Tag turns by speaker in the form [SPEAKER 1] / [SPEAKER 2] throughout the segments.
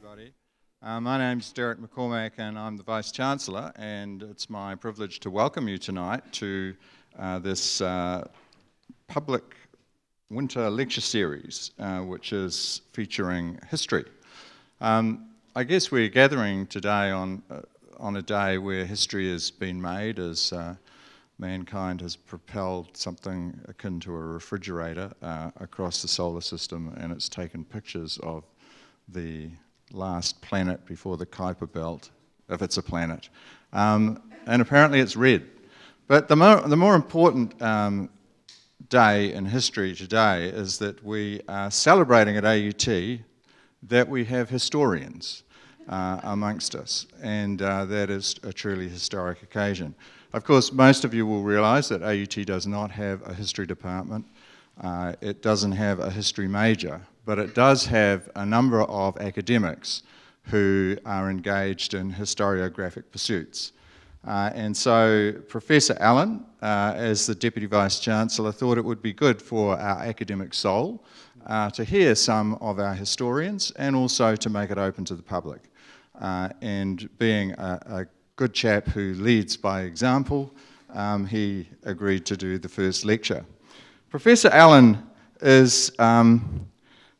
[SPEAKER 1] everybody. My name's Derek McCormack and I'm the Vice-Chancellor, and it's my privilege to welcome you tonight to this public winter lecture series, which is featuring history. I guess we're gathering today on a day where history has been made as mankind has propelled something akin to a refrigerator across the solar system, and it's taken pictures of the last planet before the Kuiper belt, if it's a planet. And apparently it's red. But the more important day in history today is that we are celebrating at AUT that we have historians amongst us, and that is a truly historic occasion. Of course, most of you will realise that AUT does not have a history department. It doesn't have a history major, but it does have a number of academics who are engaged in historiographic pursuits. And so Professor Allen, as the Deputy Vice-Chancellor, thought it would be good for our academic soul to hear some of our historians and also to make it open to the public. And being a good chap who leads by example, he agreed to do the first lecture. Professor Allen is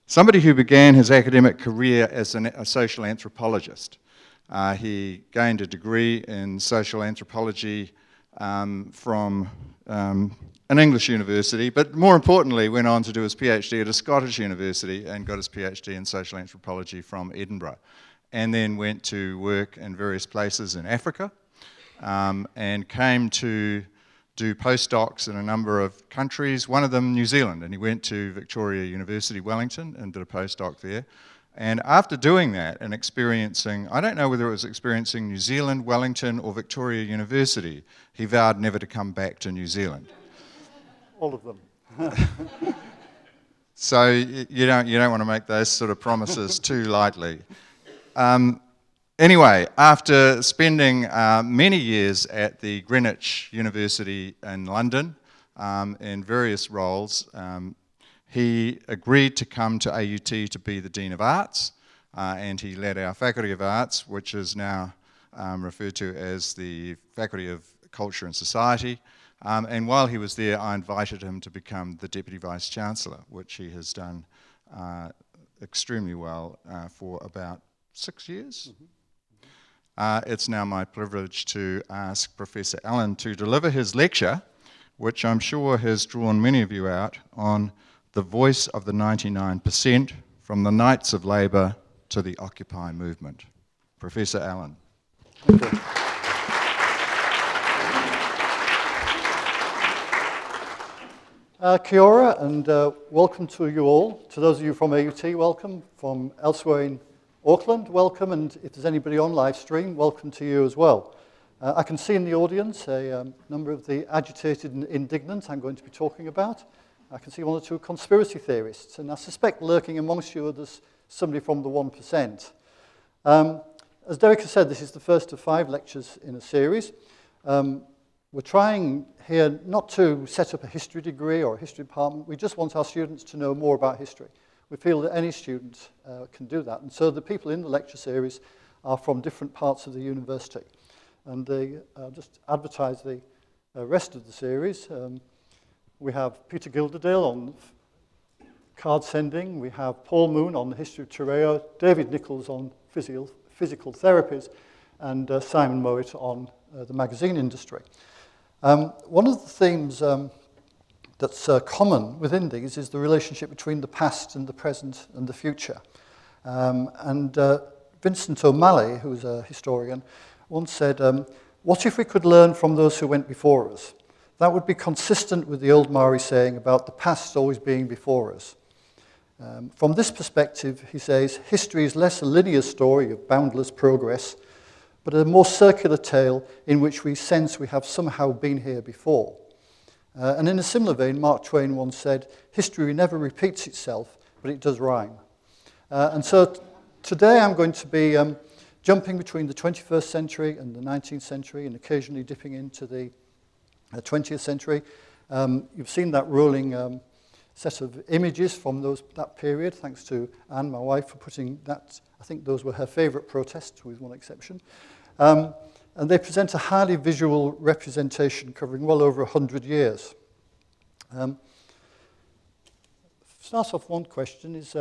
[SPEAKER 1] somebody who began his academic career as a social anthropologist. He gained a degree in social anthropology from an English university, but more importantly went on to do his PhD at a Scottish university and got his PhD in social anthropology from Edinburgh, and then went to work in various places in Africa and came to do postdocs in a number of countries, one of them New Zealand, and he went to Victoria University, Wellington, and did a postdoc there. And after doing that and experiencing, I don't know whether it was experiencing New Zealand, Wellington, or Victoria University, he vowed never to come back to New Zealand.
[SPEAKER 2] All of them.
[SPEAKER 1] So you don't want to make those sort of promises too lightly. Anyway, after spending many years at the Greenwich University in London in various roles, he agreed to come to AUT to be the Dean of Arts, and he led our Faculty of Arts, which is now referred to as the Faculty of Culture and Society. And while he was there, I invited him to become the Deputy Vice-Chancellor, which he has done extremely well for about 6 years. Mm-hmm. It's now my privilege to ask Professor Allen to deliver his lecture, which I'm sure has drawn many of you out, on the voice of the 99%, from the Knights of Labour to the Occupy movement. Professor Allen.
[SPEAKER 2] Thank you. Kia ora, and welcome to you all. To those of you from AUT, welcome. From elsewhere in Auckland, welcome, and if there's anybody on live stream, welcome to you as well. I can see in the audience a number of the agitated and indignant I'm going to be talking about. I can see one or two conspiracy theorists, and I suspect lurking amongst you there's somebody from the 1%. As Derek has said, this is the first of 5 lectures in a series. We're trying here not to set up a history degree or a history department. We just want our students to know more about history. We feel that any student can do that. And so the people in the lecture series are from different parts of the university. And they just advertise the rest of the series. We have Peter Gilderdale on card sending. We have Paul Moon on the history of Terreo, David Nichols on physical therapies, and Simon Mowat on the magazine industry. One of the themes that's common within these is the relationship between the past and the present and the future. Vincent O'Malley, who's a historian, once said, what if we could learn from those who went before us? That would be consistent with the old Maori saying about the past always being before us. From this perspective, he says, history is less a linear story of boundless progress, but a more circular tale in which we sense we have somehow been here before. And in a similar vein, Mark Twain once said, history never repeats itself, but it does rhyme. And so today I'm going to be jumping between the 21st century and the 19th century and occasionally dipping into the 20th century. You've seen that rolling set of images from that period, thanks to Anne, my wife, for putting that. I think those were her favourite protests, with one exception. And they present a highly visual representation covering well over 100 years. Start off, one question is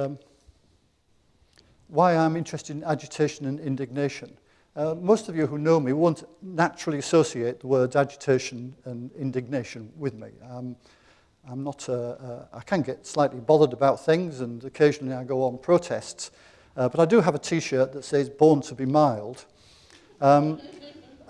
[SPEAKER 2] why I'm interested in agitation and indignation. Most of you who know me won't naturally associate the words agitation and indignation with me. I'm not. I can get slightly bothered about things, and occasionally I go on protests. But I do have a T-shirt that says "Born to be mild," and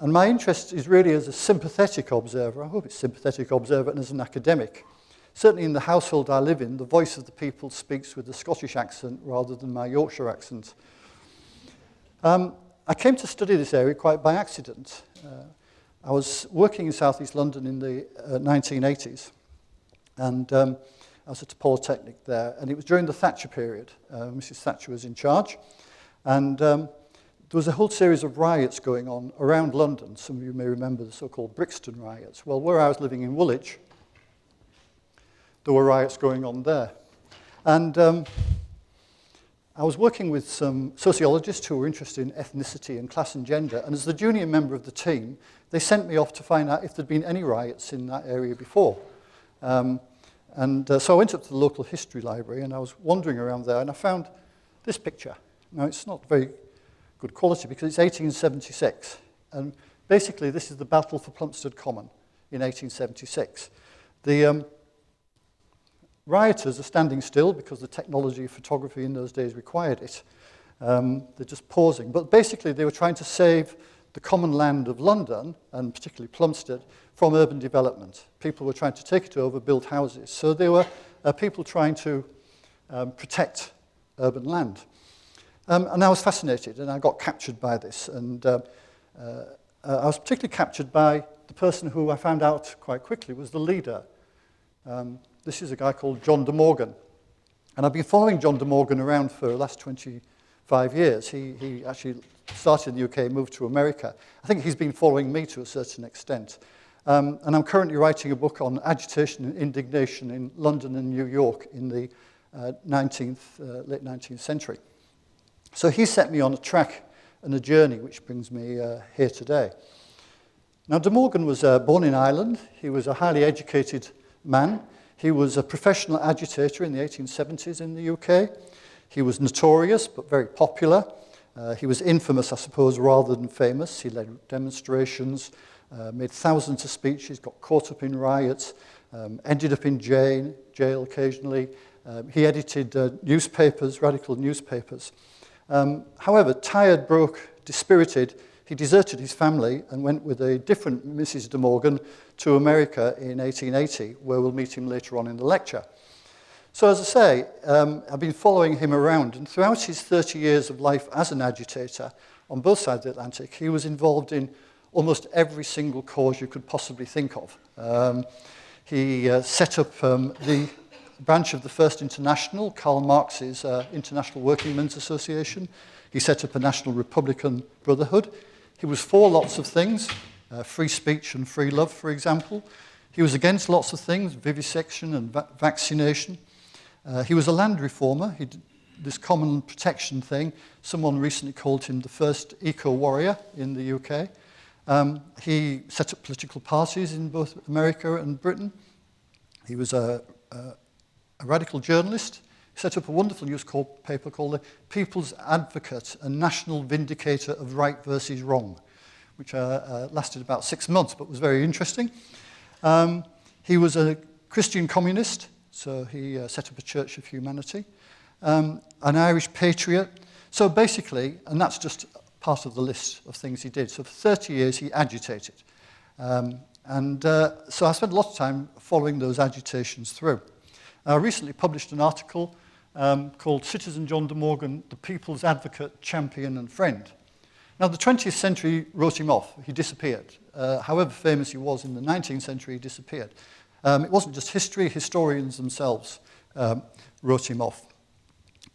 [SPEAKER 2] my interest is really as a sympathetic observer. I hope it's sympathetic observer and as an academic. Certainly in the household I live in, the voice of the people speaks with a Scottish accent rather than my Yorkshire accent. I came to study this area quite by accident. I was working in South East London in the 1980s, and I was at a polytechnic there, and it was during the Thatcher period. Mrs. Thatcher was in charge, and there was a whole series of riots going on around London. Some of you may remember the so-called Brixton riots. Well, where I was living in Woolwich, there were riots going on there. And I was working with some sociologists who were interested in ethnicity and class and gender, and as the junior member of the team, they sent me off to find out if there'd been any riots in that area before. So I went up to the local history library, and I was wandering around there, and I found this picture. Now, it's not very good quality because it's 1876, and basically this is the Battle for Plumstead Common in 1876. The rioters are standing still because the technology of photography in those days required it. They're just pausing. But basically, they were trying to save the common land of London, and particularly Plumstead, from urban development. People were trying to take it over, build houses. So they were people trying to protect urban land. And I was fascinated, and I got captured by this. And I was particularly captured by the person who I found out quite quickly was the leader. This is a guy called John de Morgan. And I've been following John de Morgan around for the last 25 years. He actually started in the UK, moved to America. I think he's been following me to a certain extent. And I'm currently writing a book on agitation and indignation in London and New York in the late 19th century. So he set me on a track and a journey which brings me here today. Now, de Morgan was born in Ireland. He was a highly educated man. He was a professional agitator in the 1870s in the UK. He was notorious but very popular. He was infamous, I suppose, rather than famous. He led demonstrations, made thousands of speeches, got caught up in riots, ended up in jail occasionally. He edited newspapers, radical newspapers. However, tired, broke, dispirited, he deserted his family and went with a different Mrs. de Morgan to America in 1880, where we'll meet him later on in the lecture. So as I say, I've been following him around, and throughout his 30 years of life as an agitator on both sides of the Atlantic, he was involved in almost every single cause you could possibly think of. He set up the branch of the First International, Karl Marx's International Working Men's Association. He set up a National Republican Brotherhood. He was for lots of things, free speech and free love, for example. He was against lots of things, vivisection and vaccination. He was a land reformer. He did this common protection thing. Someone recently called him the first eco-warrior in the UK. He set up political parties in both America and Britain. He was a radical journalist. He set up a wonderful newspaper called the People's Advocate, a national vindicator of right versus wrong, which lasted about 6 months, but was very interesting. He was a Christian communist, so he set up a Church of Humanity, an Irish patriot. So basically, and that's just part of the list of things he did. So for 30 years, he agitated. So I spent a lot of time following those agitations through. I recently published an article called Citizen John de Morgan, the People's Advocate, Champion and Friend. Now, the 20th century wrote him off. He disappeared. However famous he was in the 19th century, he disappeared. It wasn't just history. Historians themselves wrote him off.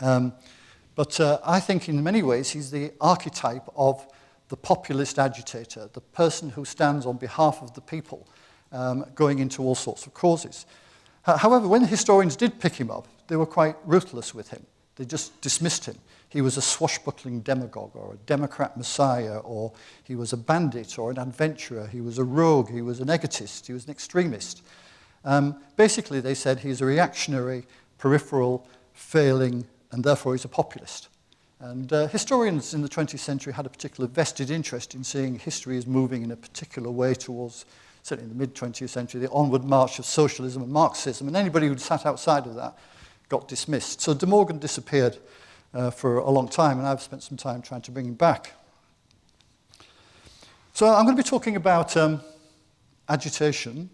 [SPEAKER 2] But I think in many ways he's the archetype of the populist agitator, the person who stands on behalf of the people, going into all sorts of causes. However, when historians did pick him up, they were quite ruthless with him. They just dismissed him. He was a swashbuckling demagogue or a Democrat messiah, or he was a bandit or an adventurer. He was a rogue. He was an egotist. He was an extremist. Basically, they said he's a reactionary, peripheral, failing, and therefore he's a populist. And historians in the 20th century had a particular vested interest in seeing history as moving in a particular way towards, certainly in the mid-20th century, the onward march of socialism and Marxism. And anybody who'd sat outside of that got dismissed. So De Morgan disappeared for a long time, and I've spent some time trying to bring him back. So I'm going to be talking about agitation,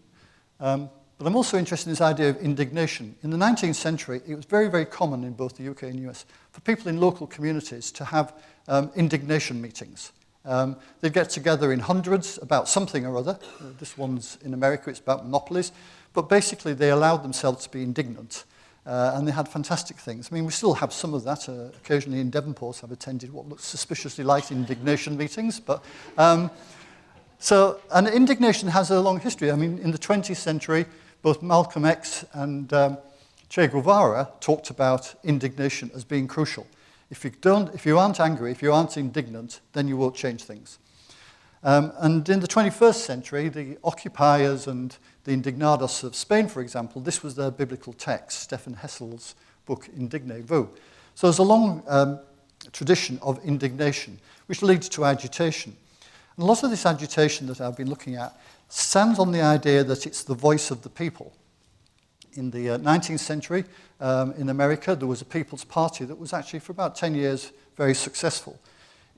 [SPEAKER 2] but I'm also interested in this idea of indignation. In the 19th century, it was very, very common in both the UK and US for people in local communities to have indignation meetings. They'd get together in hundreds about something or other. This one's in America, it's about monopolies. But basically, they allowed themselves to be indignant. And they had fantastic things. I mean, we still have some of that. Occasionally in Devonport, I've attended what looks suspiciously like indignation meetings. But and indignation has a long history. I mean, in the 20th century, both Malcolm X and Che Guevara talked about indignation as being crucial. If you aren't angry, if you aren't indignant, then you won't change things. And in the 21st century, the occupiers and the indignados of Spain, for example, this was their biblical text, Stephen Hessel's book, Indigne Vous. So there's a long tradition of indignation, which leads to agitation. And a lot of this agitation that I've been looking at stands on the idea that it's the voice of the people. In the 19th century, in America, there was a People's Party that was actually, for about 10 years, very successful.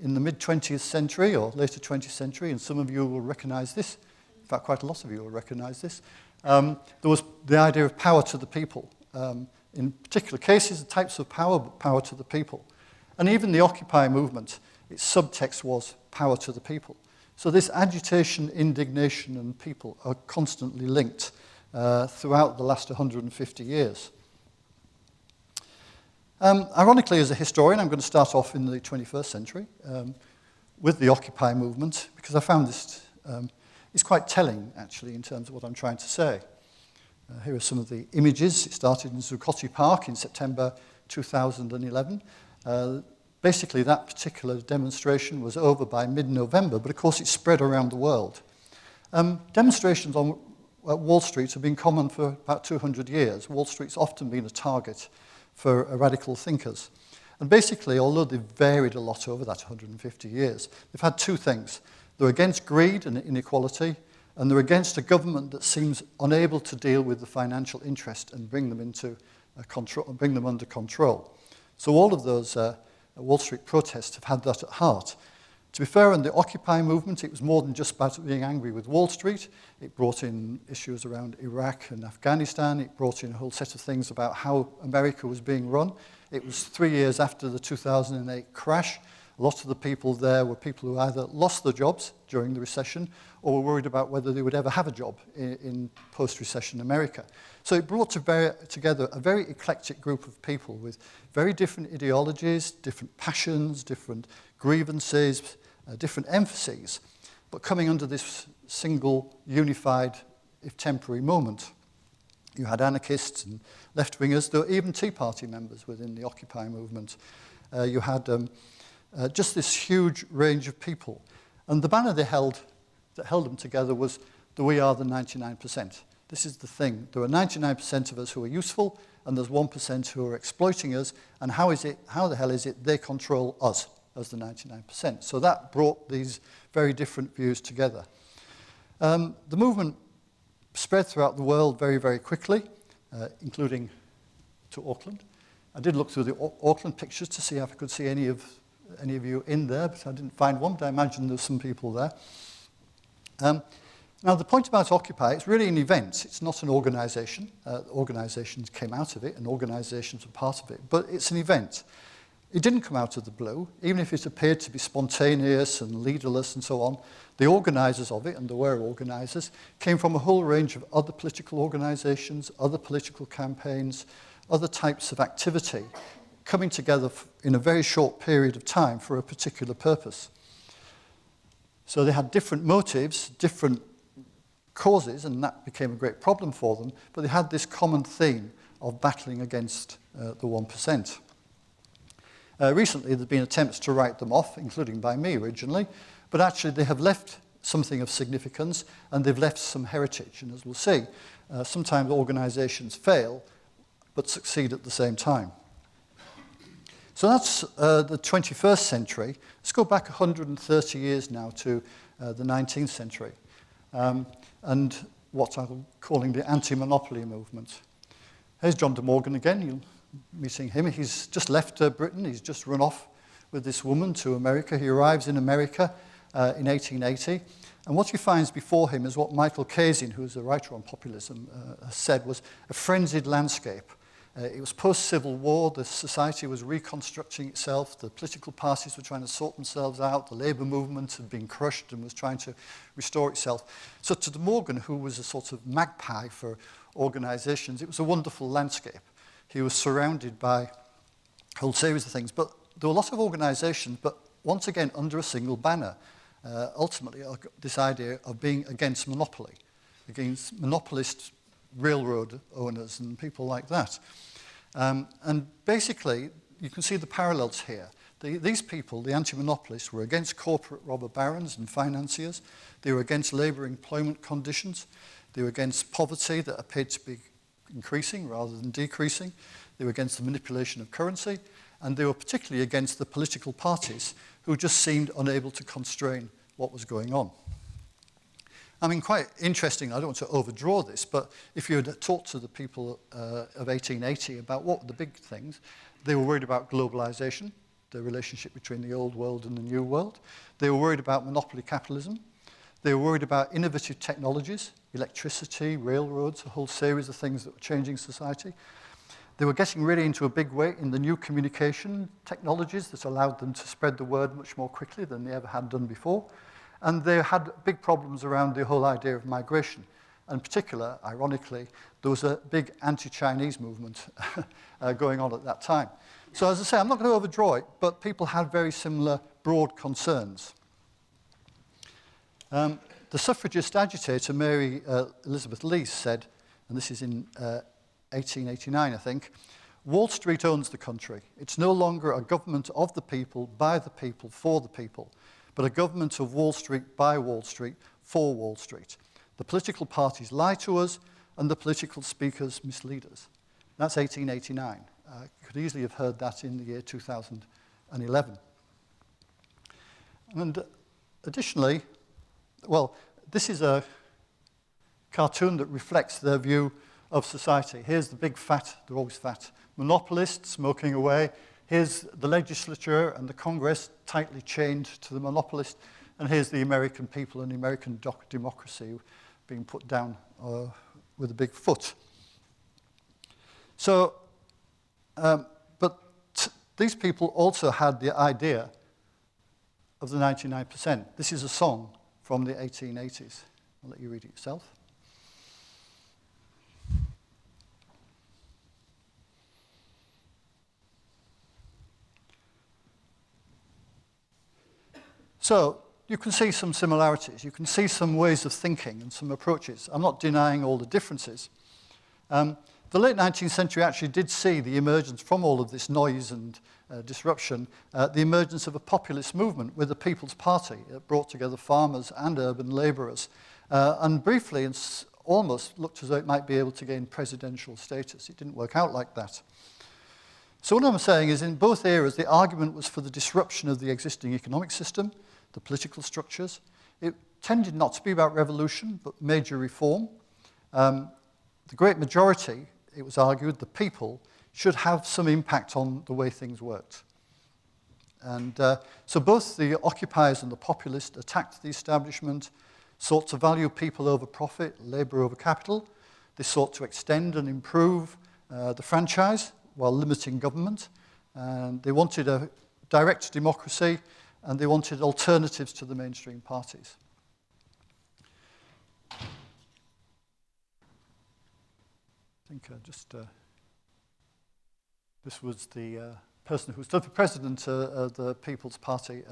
[SPEAKER 2] In the mid-20th century, or later 20th century, and some of you will recognize this, in fact, quite a lot of you will recognize this, there was the idea of power to the people. In particular cases, the types of power, but power to the people. And even the Occupy movement, its subtext was power to the people. So this agitation, indignation, and people are constantly linked throughout the last 150 years. Ironically, as a historian, I'm going to start off in the 21st century with the Occupy movement, because I found this is quite telling, actually, in terms of what I'm trying to say. Here are some of the images. It started in Zuccotti Park in September 2011. Basically, that particular demonstration was over by mid-November, but of course it spread around the world. Demonstrations on Wall Street have been common for about 200 years. Wall Street's often been a target for radical thinkers. And basically, although they've varied a lot over that 150 years, they've had two things. They're against greed and inequality, and they're against a government that seems unable to deal with the financial interest and bring them under control. So all of those Wall Street protests have had that at heart. To be fair, in the Occupy movement, it was more than just about being angry with Wall Street. It brought in issues around Iraq and Afghanistan. It brought in a whole set of things about how America was being run. It was 3 years after the 2008 crash. A lot of the people there were people who either lost their jobs during the recession or were worried about whether they would ever have a job in post-recession America. So it brought together a very eclectic group of people with very different ideologies, different passions, different grievances, different emphases, but coming under this single, unified, if temporary, moment. You had anarchists and left-wingers. There were even Tea Party members within the Occupy movement. You had just this huge range of people. And the banner that held them together was the "We are the 99%. This is the thing. There are 99% of us who are useful, and there's 1% who are exploiting us, and how the hell is it they control us as the 99%? So that brought these very different views together. The movement spread throughout the world very, very quickly, including to Auckland. I did look through the Auckland pictures to see if I could see any of you in there, but I didn't find one, but I imagine there's some people there. Now, the point about Occupy, it's really an event. It's not an organization. Organizations came out of it, and organizations were part of it, but it's an event. It didn't come out of the blue, even if it appeared to be spontaneous and leaderless and so on. The organizers of it, and there were organizers, came from a whole range of other political organizations, other political campaigns, other types of activity, coming together in a very short period of time for a particular purpose. So they had different motives, different causes, and that became a great problem for them, but they had this common theme of battling against the 1%. Recently, there have been attempts to write them off, including by me originally, but actually they have left something of significance, and they've left some heritage. And as we'll see, sometimes organizations fail, but succeed at the same time. So that's the 21st century. Let's go back 130 years now to the 19th century, and what I'm calling the Anti-Monopoly Movement. Here's John De Morgan again. You'll be seeing him. He's just left Britain. He's just run off with this woman to America. He arrives in America in 1880. And what he finds before him is what Michael Kazin, who's a writer on populism, has said was a frenzied landscape. It was post-Civil War. The society was reconstructing itself. The political parties were trying to sort themselves out. The labor movement had been crushed and was trying to restore itself. So to De Morgan, who was a sort of magpie for organizations, it was a wonderful landscape. He was surrounded by a whole series of things. But there were a lot of organizations, but once again, under a single banner. Ultimately, this idea of being against monopoly, against monopolist railroad owners and people like that. And basically, you can see the parallels here. These people, the anti-monopolists, were against corporate robber barons and financiers. They were against labor employment conditions. They were against poverty that appeared to be increasing rather than decreasing. They were against the manipulation of currency. And they were particularly against the political parties who just seemed unable to constrain what was going on. I mean, quite interesting, I don't want to overdraw this, but if you had talked to the people of 1880 about what were the big things, they were worried about globalization, the relationship between the old world and the new world. They were worried about monopoly capitalism. They were worried about innovative technologies, electricity, railroads, a whole series of things that were changing society. They were getting really into a big way in the new communication technologies that allowed them to spread the word much more quickly than they ever had done before. And they had big problems around the whole idea of migration. In particular, ironically, there was a big anti-Chinese movement going on at that time. So as I say, I'm not going to overdraw it, but people had very similar broad concerns. The suffragist agitator, Mary Elizabeth Lees, said, and this is in 1889, I think, Wall Street owns the country. It's no longer a government of the people, by the people, for the people, but a government of Wall Street, by Wall Street, for Wall Street. The political parties lie to us, and the political speakers mislead us. That's 1889. You could easily have heard that in the year 2011. And additionally, well, this is a cartoon that reflects their view of society. Here's the big fat, they're always fat, monopolist smoking away. Here's the legislature and the Congress tightly chained to the monopolist. And here's the American people and the American democracy being put down with a big foot. So, these people also had the idea of the 99%. This is a song from the 1880s. I'll let you read it yourself. So you can see some similarities. You can see some ways of thinking and some approaches. I'm not denying all the differences. The late 19th century actually did see the emergence from all of this noise and disruption, the emergence of a populist movement with the People's Party. It brought together farmers and urban labourers. And briefly, it almost looked as though it might be able to gain presidential status. It didn't work out like that. So what I'm saying is in both eras, the argument was for the disruption of the existing economic system, the political structures. It tended not to be about revolution, but major reform. The great majority, it was argued, the people, should have some impact on the way things worked. And so both the occupiers and the populists attacked the establishment, sought to value people over profit, labor over capital. They sought to extend and improve the franchise while limiting government. And they wanted a direct democracy, and they wanted alternatives to the mainstream parties. I think this was the person who stood for president of the People's Party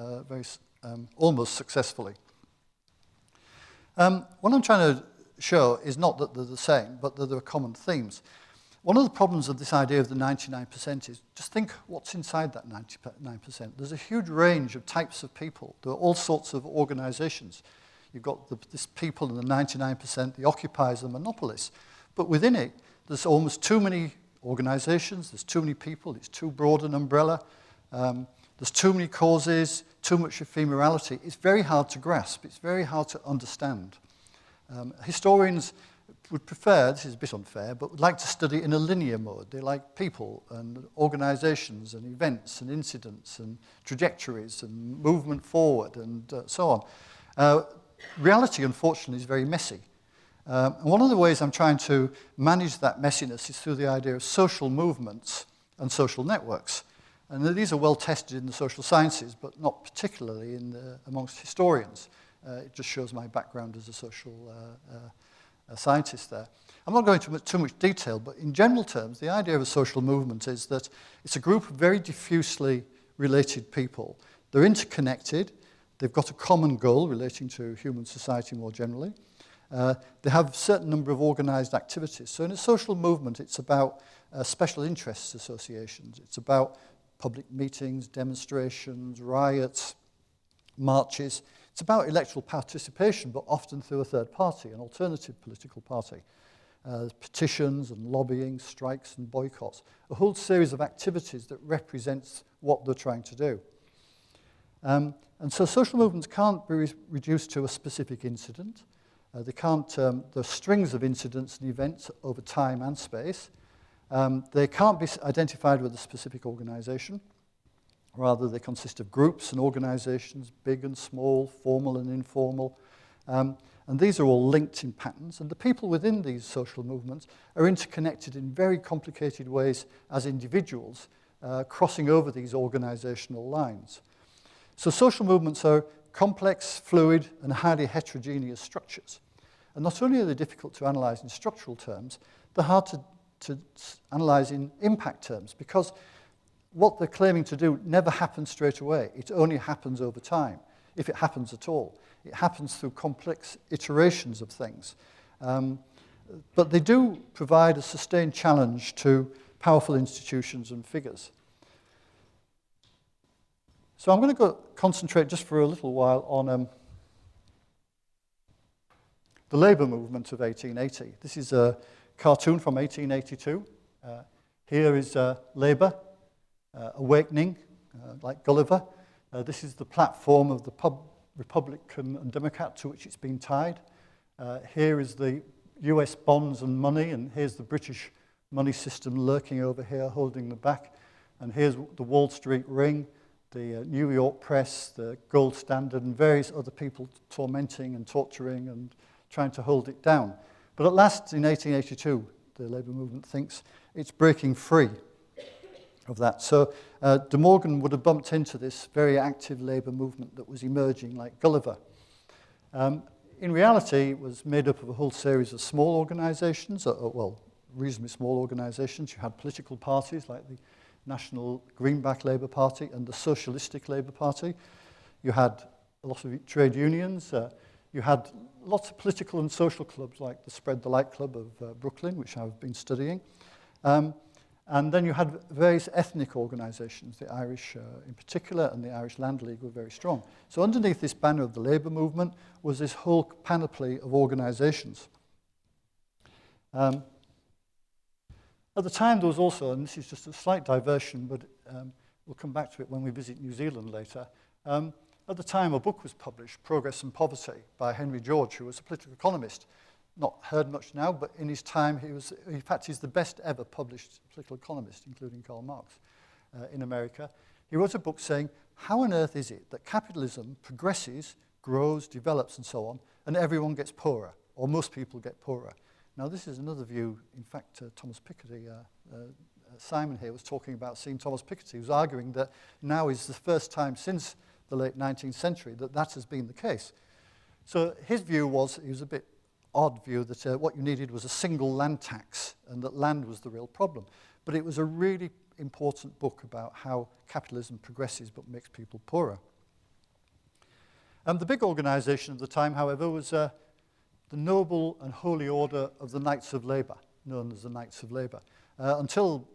[SPEAKER 2] almost successfully. What I'm trying to show is not that they're the same, but that there are common themes. One of the problems of this idea of the 99% is just think what's inside that 99%. There's a huge range of types of people. There are all sorts of organizations. You've got this people in the 99%, the occupiers, the monopolists. But within it, there's almost too many organizations, there's too many people, it's too broad an umbrella, there's too many causes, too much ephemerality. It's very hard to grasp, it's very hard to understand. Historians would prefer, this is a bit unfair, but would like to study in a linear mode. They like people and organizations and events and incidents and trajectories and movement forward and so on. Reality, unfortunately, is very messy. And one of the ways I'm trying to manage that messiness is through the idea of social movements and social networks. And these are well tested in the social sciences, but not particularly amongst historians. It just shows my background as a social scientist there. I'm not going into too much detail, but in general terms, the idea of a social movement is that it's a group of very diffusely related people. They're interconnected. They've got a common goal relating to human society more generally. They have a certain number of organized activities. So in a social movement, it's about special interests associations. It's about public meetings, demonstrations, riots, marches. It's about electoral participation, but often through a third party, an alternative political party. Petitions and lobbying, strikes and boycotts. A whole series of activities that represents what they're trying to do. And so social movements can't be reduced to a specific incident. They can't, there's strings of incidents and events over time and space. They can't be identified with a specific organization. Rather, they consist of groups and organizations, big and small, formal and informal. And these are all linked in patterns. And the people within these social movements are interconnected in very complicated ways as individuals, crossing over these organizational lines. So social movements are complex, fluid, and highly heterogeneous structures. And not only are they difficult to analyze in structural terms, they're hard to analyze in impact terms, because what they're claiming to do never happens straight away. It only happens over time, if it happens at all. It happens through complex iterations of things. But they do provide a sustained challenge to powerful institutions and figures. So I'm going to concentrate just for a little while on the labour movement of 1880. This is a cartoon from 1882. Here is Labour, awakening, like Gulliver. This is the platform of the Republican and Democrat to which it's been tied. Here is the US bonds and money, and here's the British money system lurking over here, holding them back. And here's the Wall Street ring, the New York press, the gold standard, and various other people tormenting and torturing and trying to hold it down. But at last, in 1882, the labour movement thinks it's breaking free of that. So De Morgan would have bumped into this very active labour movement that was emerging like Gulliver. In reality, it was made up of a whole series of small organisations, well, reasonably small organisations. You had political parties like the National Greenback Labour Party and the Socialistic Labour Party. You had a lot of trade unions. You had lots of political and social clubs like the Spread the Light Club of Brooklyn, which I've been studying. And then you had various ethnic organisations, the Irish in particular, and the Irish Land League were very strong. So underneath this banner of the labour movement was this whole panoply of organisations. At the time, there was also, and this is just a slight diversion, but we'll come back to it when we visit New Zealand later. At the time, a book was published, Progress and Poverty, by Henry George, who was a political economist. Not heard much now, but in his time, in fact, he's the best ever published political economist, including Karl Marx, in America. He wrote a book saying, how on earth is it that capitalism progresses, grows, develops, and so on, and everyone gets poorer, or most people get poorer? Now, this is another view. In fact, Thomas Piketty, Simon here was talking about seeing Thomas Piketty, who's arguing that now is the first time since the late 19th century that has been the case. So his view was, he was a bit odd view, that what you needed was a single land tax and that land was the real problem. But it was a really important book about how capitalism progresses but makes people poorer. The big organisation of the time, however, was the the noble and holy order of the Knights of Labour, known as the Knights of Labour. Until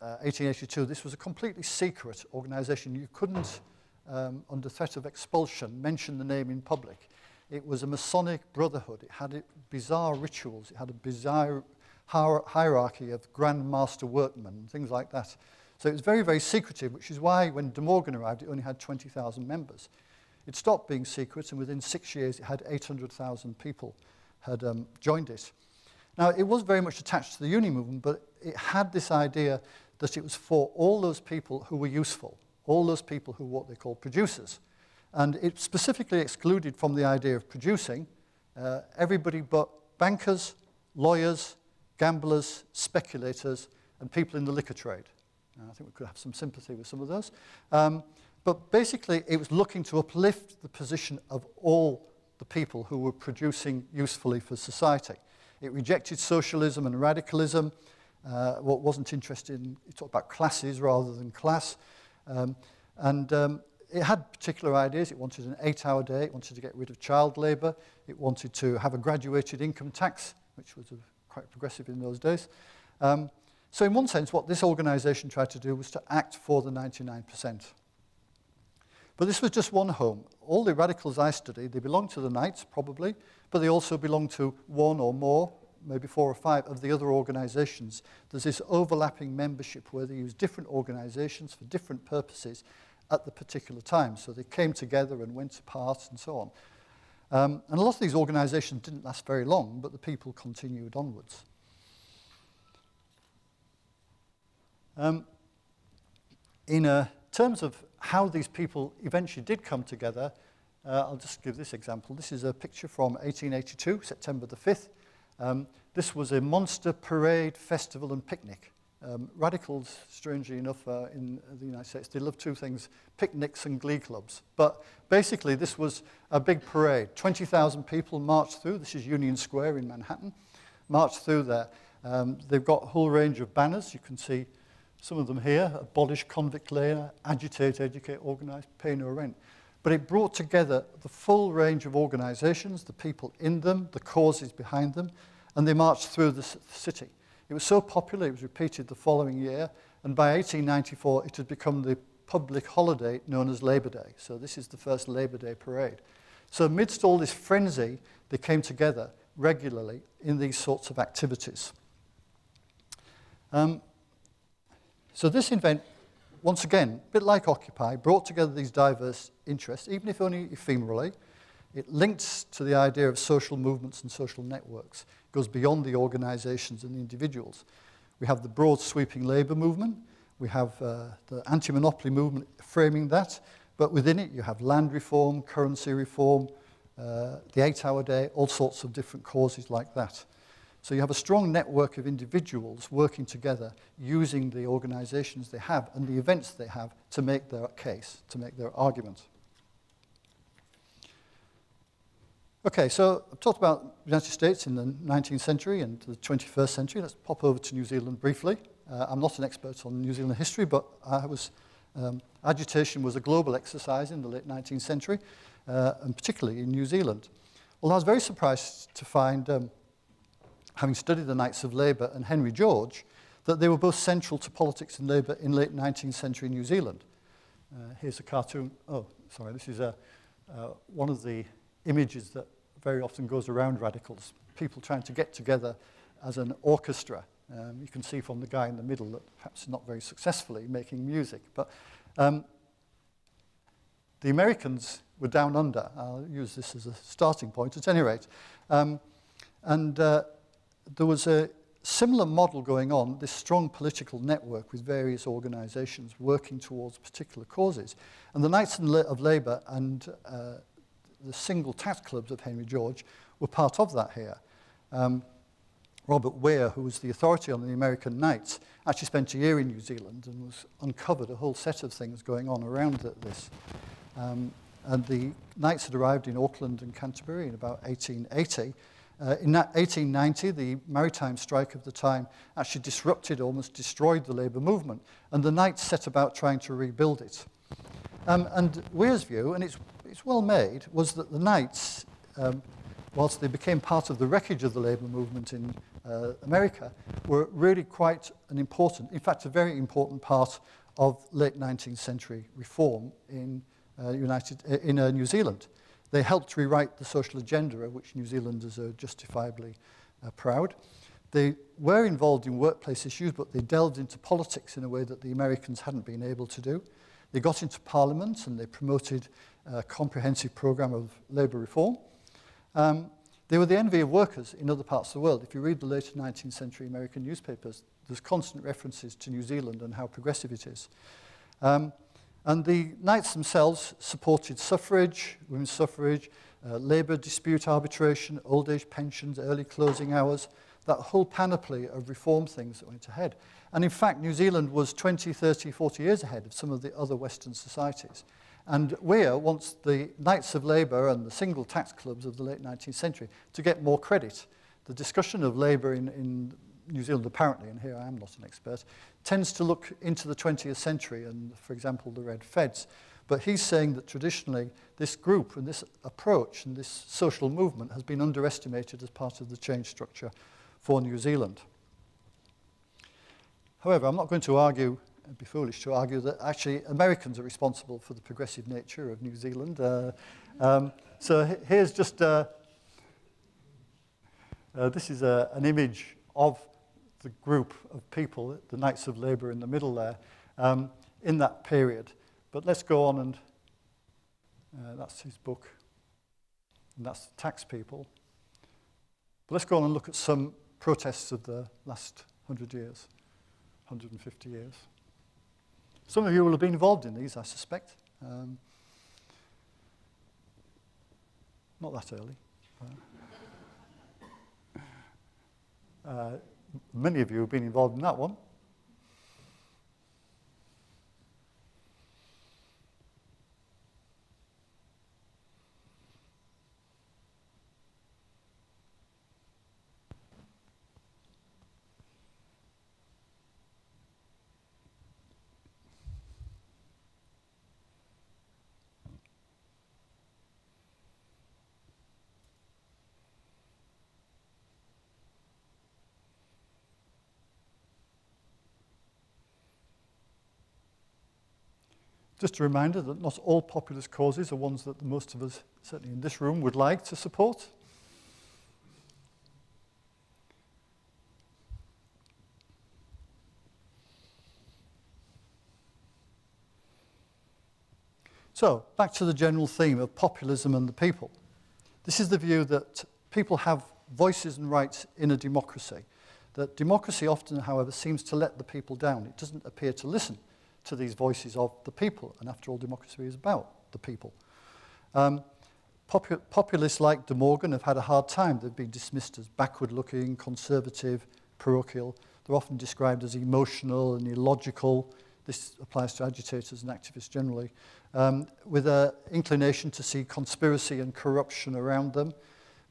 [SPEAKER 2] 1882, this was a completely secret organisation. You couldn't, under threat of expulsion, mention the name in public. It was a Masonic brotherhood. It had bizarre rituals. It had a bizarre hierarchy of Grand Master workmen and things like that. So it was very, very secretive, which is why when De Morgan arrived, it only had 20,000 members. It stopped being secret, and within 6 years, it had 800,000 people had joined it. Now, it was very much attached to the Uni movement, but it had this idea that it was for all those people who were useful, all those people who were what they call producers. And it specifically excluded from the idea of producing everybody but bankers, lawyers, gamblers, speculators, and people in the liquor trade. I think we could have some sympathy with some of those. But basically, it was looking to uplift the position of all the people who were producing usefully for society. It rejected socialism and radicalism. What wasn't interested in, it talked about classes rather than class. It had particular ideas. It wanted an 8-hour day. It wanted to get rid of child labour. It wanted to have a graduated income tax, which was quite progressive in those days. So in one sense, what this organisation tried to do was to act for the 99%. But this was just one home. All the radicals I studied, they belonged to the Knights, probably, but they also belonged to one or more, maybe 4 or 5 of the other organisations. There's this overlapping membership where they use different organisations for different purposes at the particular time. So they came together and went apart and so on. And a lot of these organisations didn't last very long, but the people continued onwards. In terms of how these people eventually did come together, I'll just give this example. This is a picture from 1882, September the 5th. This was a monster parade, festival, and picnic. Radicals, strangely enough, in the United States, they love 2 things, picnics and glee clubs. But basically, this was a big parade. 20,000 people marched through. This is Union Square in Manhattan. Marched through there. They've got a whole range of banners. You can see some of them here: abolish convict labour, agitate, educate, organise, pay no rent. But it brought together the full range of organisations, the people in them, the causes behind them, and they marched through the city. It was so popular, it was repeated the following year, and by 1894 it had become the public holiday known as Labour Day. So this is the first Labour Day parade. So amidst all this frenzy, they came together regularly in these sorts of activities. So this event, once again, a bit like Occupy, brought together these diverse interests, even if only ephemerally. It links to the idea of social movements and social networks. It goes beyond the organisations and the individuals. We have the broad sweeping labour movement. We have the anti-monopoly movement framing that. But within it, you have land reform, currency reform, the 8-hour day, all sorts of different causes like that. So you have a strong network of individuals working together, using the organisations they have and the events they have to make their case, to make their argument. Okay, so I've talked about the United States in the 19th century and the 21st century. Let's pop over to New Zealand briefly. I'm not an expert on New Zealand history, but agitation was a global exercise in the late 19th century, and particularly in New Zealand. Well, I was very surprised to find, having studied the Knights of Labour and Henry George, that they were both central to politics and labour in late 19th century New Zealand. Here's a cartoon. Oh, sorry, this is one of the images that very often goes around radicals, people trying to get together as an orchestra. You can see from the guy in the middle that perhaps not very successfully making music. But the Americans were down under. I'll use this as a starting point at any rate. There was a similar model going on, this strong political network with various organisations working towards particular causes. And the Knights of Labour and the single tax clubs of Henry George were part of that here. Robert Weir, who was the authority on the American Knights, actually spent a year in New Zealand and was uncovered a whole set of things going on around this. And the Knights had arrived in Auckland and Canterbury in about 1880. In 1890, the maritime strike of the time actually disrupted, almost destroyed the labour movement, and the Knights set about trying to rebuild it. And Weir's view, and it's well made, was that the Knights whilst they became part of the wreckage of the labour movement in America, were really quite an important, in fact, a very important part of late 19th century reform in New Zealand. They helped rewrite the social agenda, of which New Zealanders are justifiably proud. They were involved in workplace issues, but they delved into politics in a way that the Americans hadn't been able to do. They got into Parliament and they promoted a comprehensive programme of labour reform. They were the envy of workers in other parts of the world. If you read the later 19th century American newspapers, there's constant references to New Zealand and how progressive it is. And the Knights themselves supported suffrage, women's suffrage, labour dispute arbitration, old age pensions, early closing hours, that whole panoply of reform things that went ahead. And in fact, New Zealand was 20, 30, 40 years ahead of some of the other Western societies. And Weir wants the Knights of Labour and the single tax clubs of the late 19th century to get more credit. The discussion of labour in New Zealand, apparently, and here I am not an expert, tends to look into the 20th century and, for example, the Red Feds. But he's saying that traditionally this group and this approach and this social movement has been underestimated as part of the change structure for New Zealand. However, I'm not going to argue, it'd be foolish to argue, that actually Americans are responsible for the progressive nature of New Zealand. So here's just, this is an image of the group of people, the Knights of Labour in the middle there, in that period. But let's go on and, that's his book, and that's the tax people. But let's go on and look at some protests of the last 100 years, 150 years. Some of you will have been involved in these, I suspect. Not that early. Many of you have been involved in that one. Just a reminder that not all populist causes are ones that most of us, certainly in this room, would like to support. So, back to the general theme of populism and the people. This is the view that people have voices and rights in a democracy. That democracy often, however, seems to let the people down. It doesn't appear to listen to these voices of the people, and after all, democracy is about the people. Populists like De Morgan have had a hard time. They've been dismissed as backward-looking, conservative, parochial. They're often described as emotional and illogical. This applies to agitators and activists generally, with an inclination to see conspiracy and corruption around them.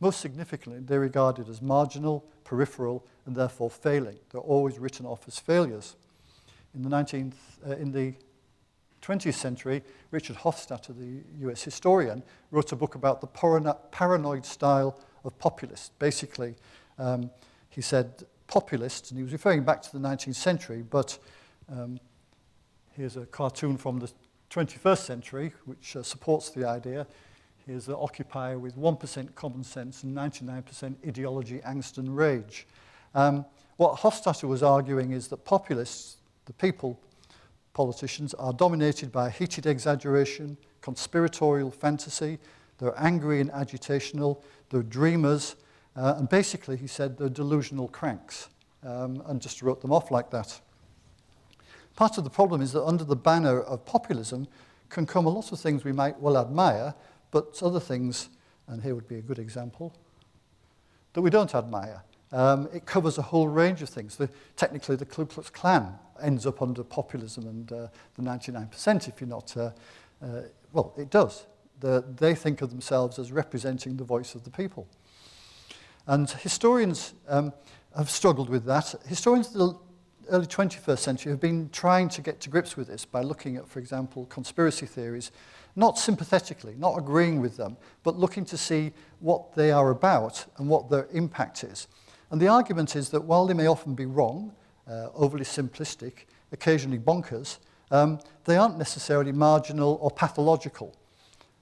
[SPEAKER 2] Most significantly, they're regarded as marginal, peripheral, and therefore failing. They're always written off as failures. In the 20th century, Richard Hofstadter, the US historian, wrote a book about the paranoid style of populists. Basically, he said populists, and he was referring back to the 19th century, but here's a cartoon from the 21st century, which supports the idea. Here's an occupier with 1% common sense and 99% ideology, angst, and rage. What Hofstadter was arguing is that populists, the people, politicians, are dominated by heated exaggeration, conspiratorial fantasy. They're angry and agitational. They're dreamers. And basically, he said, they're delusional cranks, and just wrote them off like that. Part of the problem is that under the banner of populism can come a lot of things we might well admire, but other things, and here would be a good example, that we don't admire. It covers a whole range of things. Technically, the Ku Klux Klan ends up under populism and the 99% if you're not... well, it does. They think of themselves as representing the voice of the people. And historians have struggled with that. Historians early 21st century have been trying to get to grips with this by looking at, for example, conspiracy theories, not sympathetically, not agreeing with them, but looking to see what they are about and what their impact is. And the argument is that while they may often be wrong, overly simplistic, occasionally bonkers, they aren't necessarily marginal or pathological.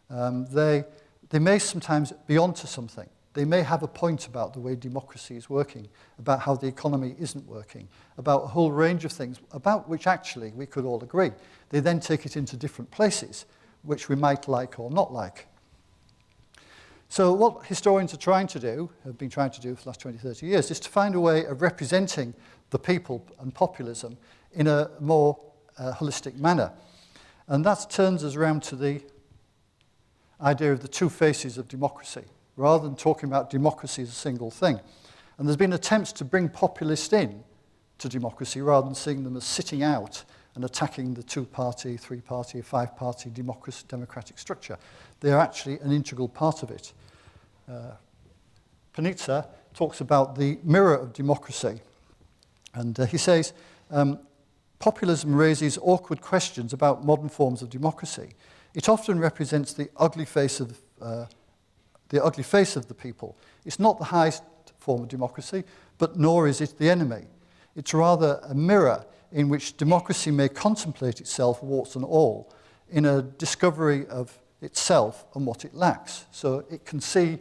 [SPEAKER 2] They may sometimes be onto something. They may have a point about the way democracy is working, about how the economy isn't working, about a whole range of things about which actually we could all agree. They then take it into different places, which we might like or not like. So what historians are trying to do, have been trying to do for the last 20, 30 years, is to find a way of representing the people and populism in a more holistic manner. And that turns us around to the idea of the two faces of democracy, rather than talking about democracy as a single thing. And there's been attempts to bring populists in to democracy rather than seeing them as sitting out and attacking the two-party, three-party, five-party democratic structure. They are actually an integral part of it. Panizza talks about the mirror of democracy. And he says, populism raises awkward questions about modern forms of democracy. It often represents the ugly face of the people. It's not the highest form of democracy, but nor is it the enemy. It's rather a mirror in which democracy may contemplate itself, warts and all, in a discovery of itself and what it lacks. So it can see,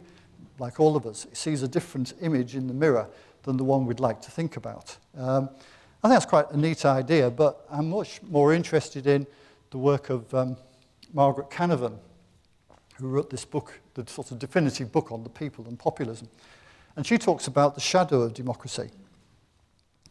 [SPEAKER 2] like all of us, it sees a different image in the mirror than the one we'd like to think about. I think that's quite a neat idea, but I'm much more interested in the work of Margaret Canavan, who wrote this book, the sort of definitive book on the people and populism. And she talks about the shadow of democracy.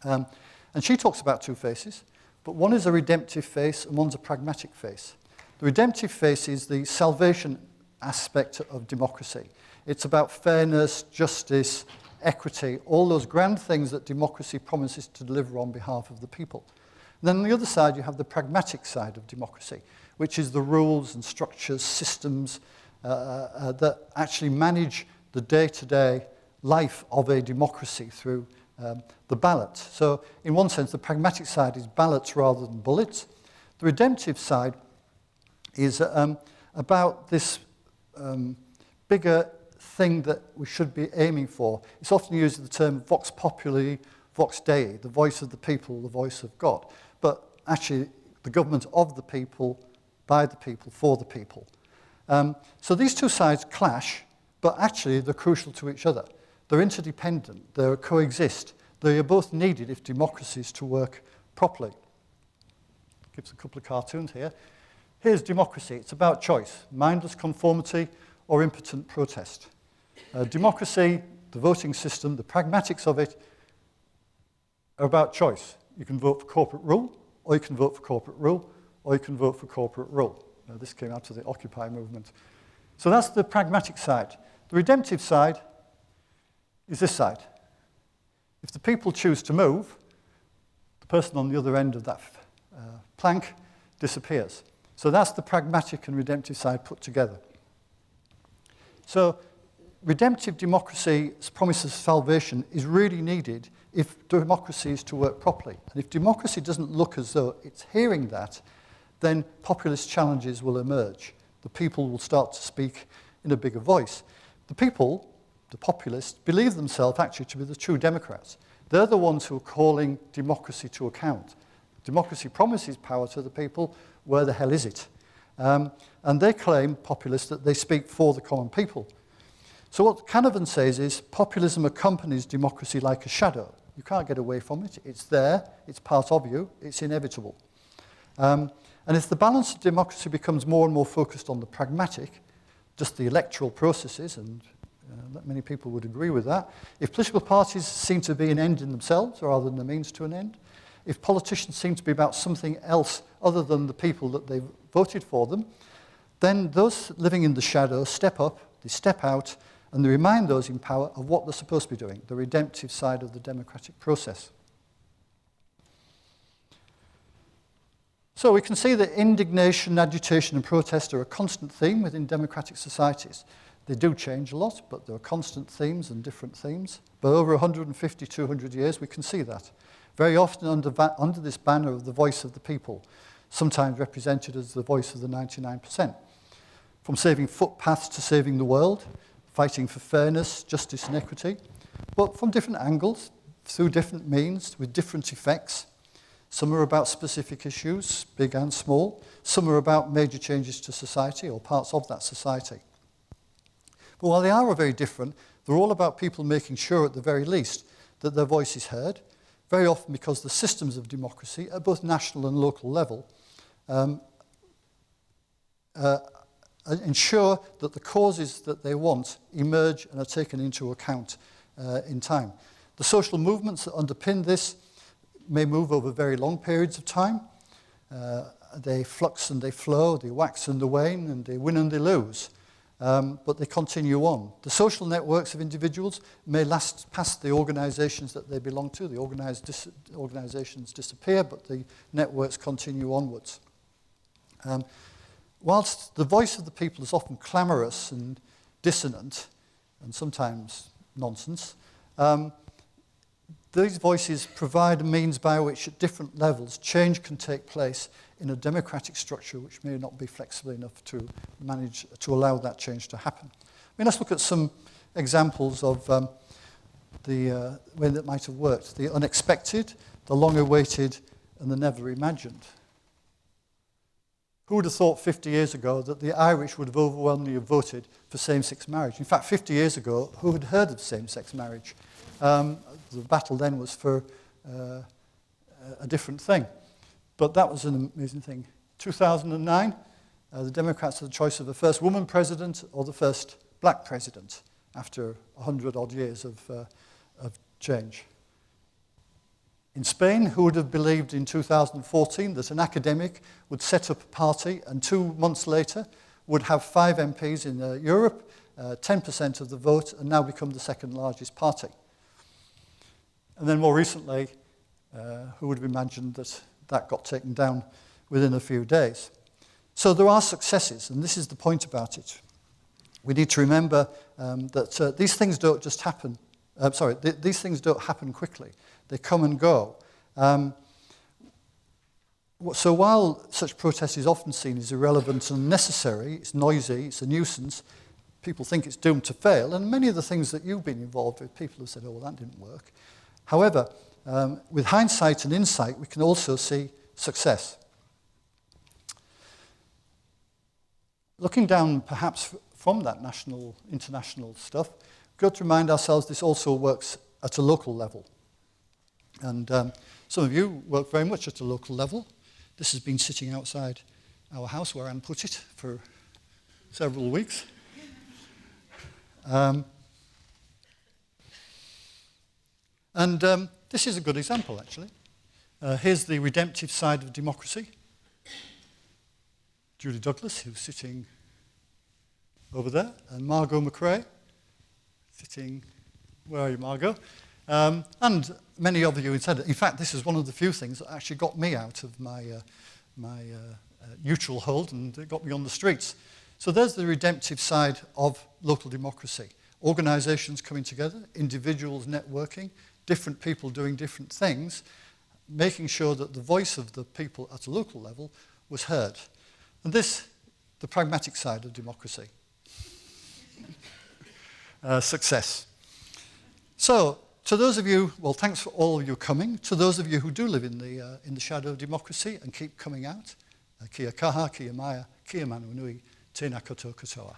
[SPEAKER 2] And she talks about two faces, but one is a redemptive face and one's a pragmatic face. The redemptive face is the salvation aspect of democracy. It's about fairness, justice, equity, all those grand things that democracy promises to deliver on behalf of the people. And then on the other side, you have the pragmatic side of democracy, which is the rules and structures, systems that actually manage the day-to-day life of a democracy through the ballot. So in one sense, the pragmatic side is ballots rather than bullets. The redemptive side is about this bigger thing that we should be aiming for. It's often used the term vox populi, vox dei, the voice of the people, the voice of God. But actually, the government of the people, by the people, for the people. So these two sides clash, but actually they're crucial to each other. They're interdependent, they coexist. They are both needed if democracy is to work properly. Gives a couple of cartoons here. Here's democracy. It's about choice, mindless conformity or impotent protest. Democracy, the voting system, the pragmatics of it are about choice. You can vote for corporate rule, or you can vote for corporate rule, or you can vote for corporate rule. This came out of the Occupy movement. So that's the pragmatic side. The redemptive side is this side. If the people choose to move, the person on the other end of that plank disappears. So that's the pragmatic and redemptive side put together. So redemptive democracy's promise of salvation is really needed if democracy is to work properly. And if democracy doesn't look as though it's hearing that, then populist challenges will emerge. The people will start to speak in a bigger voice. The people, the populists, believe themselves actually to be the true Democrats. They're the ones who are calling democracy to account. Democracy promises power to the people. Where the hell is it? And they claim, populists, that they speak for the common people. So what Canavan says is populism accompanies democracy like a shadow. You can't get away from it. It's there. It's part of you. It's inevitable. And if the balance of democracy becomes more and more focused on the pragmatic, just the electoral processes, and many people would agree with that, if political parties seem to be an end in themselves rather than a means to an end, if politicians seem to be about something else other than the people that they've voted for them, then those living in the shadow step up, they step out, and they remind those in power of what they're supposed to be doing, the redemptive side of the democratic process. So we can see that indignation, agitation, and protest are a constant theme within democratic societies. They do change a lot, but there are constant themes and different themes. But over 150, 200 years, we can see that. very often under this banner of the voice of the people, sometimes represented as the voice of the 99%. From saving footpaths to saving the world, fighting for fairness, justice and equity, but from different angles, through different means, with different effects. Some are about specific issues, big and small. Some are about major changes to society or parts of that society. But while they are very different, they're all about people making sure, at the very least, that their voice is heard, very often because the systems of democracy, at both national and local level, ensure that the causes that they want emerge and are taken into account in time. The social movements that underpin this may move over very long periods of time. They flux and they flow, they wax and they wane, and they win and they lose. But they continue on. The social networks of individuals may last past the organizations that they belong to. The organizations disappear, but the networks continue onwards. Whilst the voice of the people is often clamorous and dissonant, and sometimes nonsense, these voices provide a means by which at different levels change can take place in a democratic structure which may not be flexible enough to manage to allow that change to happen. I mean, let's look at some examples of the way that might have worked. The unexpected, the long-awaited, and the never imagined. Who would have thought 50 years ago that the Irish would have overwhelmingly voted for same-sex marriage? In fact, 50 years ago, who had heard of same-sex marriage? The battle then was for a different thing. But that was an amazing thing. 2009, the Democrats had the choice of the first woman president or the first black president after 100-odd years of change. In Spain, who would have believed in 2014 that an academic would set up a party and 2 months later would have 5 MPs in Europe, 10% of the vote, and now become the second largest party? And then more recently, who would have imagined that that got taken down within a few days? So there are successes, and this is the point about it. We need to remember that these things don't just happen. These things don't happen quickly. They come and go. So while such protest is often seen as irrelevant and unnecessary, it's noisy, it's a nuisance, people think it's doomed to fail, and many of the things that you've been involved with, people have said, oh, well, that didn't work. However, with hindsight and insight, we can also see success. Looking down perhaps from that national, international stuff, we've got to remind ourselves this also works at a local level. And some of you work very much at a local level. This has been sitting outside our house where Anne put it for several weeks. This is a good example, actually. Here's the redemptive side of democracy. Julie Douglas, who's sitting over there, and Margot McRae, sitting, where are you, Margot? And many of you said it. In fact, this is one of the few things that actually got me out of my neutral hold and it got me on the streets. So there's the redemptive side of local democracy. Organizations coming together, individuals networking, different people doing different things, making sure that the voice of the people at a local level was heard. And this, the pragmatic side of democracy. Success. So, to those of you, well, thanks for all of you coming. To those of you who do live in the shadow of democracy and keep coming out, kia kaha, kia maya, kia manu nui, tēnā koutou katoa.